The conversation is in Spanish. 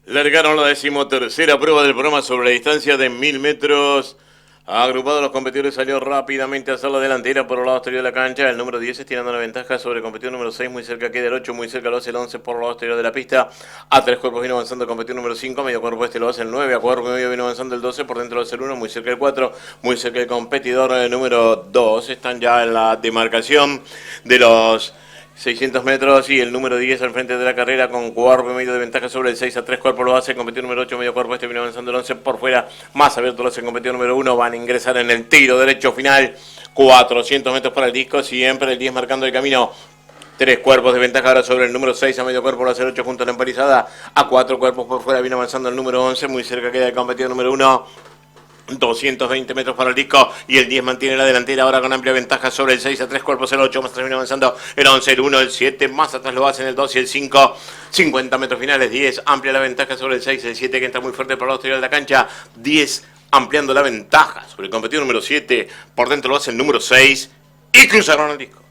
Largaron la 13ª prueba del programa sobre la distancia de 1000 metros. Agrupados los competidores, salió rápidamente a hacer la delantera por el lado exterior de la cancha. El número 10 estirando la ventaja sobre el competidor número 6. Muy cerca queda el 8, muy cerca lo hace el 11 por el lado exterior de la pista. A 3 cuerpos viene avanzando el competidor número 5. Medio cuerpo este lo hace el 9. A cuerpo medio viene avanzando el 12. Por dentro lo hace el 1. Muy cerca el 4. Muy cerca el competidor número 2. Están ya en la demarcación de los 600 metros y el número 10 al frente de la carrera con cuerpo y medio de ventaja sobre el 6. A 3 cuerpos lo hace el competidor número 8, medio cuerpo este viene avanzando el 11 por fuera, más abierto lo hace el competidor número 1. Van a ingresar en el tiro derecho final, 400 metros para el disco, siempre el 10 marcando el camino. 3 cuerpos de ventaja ahora sobre el número 6, a medio cuerpo lo hace el 8 junto a la emparizada. A 4 cuerpos por fuera viene avanzando el número 11, muy cerca queda el competidor número 1. 220 metros para el disco y el 10 mantiene la delantera ahora con amplia ventaja sobre el 6. A 3 cuerpos el 8, más atrás viene avanzando el 11, el 1, el 7, más atrás lo hacen el 2 y el 5. 50 metros finales, 10 amplia la ventaja sobre el 6, el 7 que entra muy fuerte por el lado exterior de la cancha, 10 ampliando la ventaja sobre el competidor número 7, por dentro lo hace el número 6 y cruzaron el disco.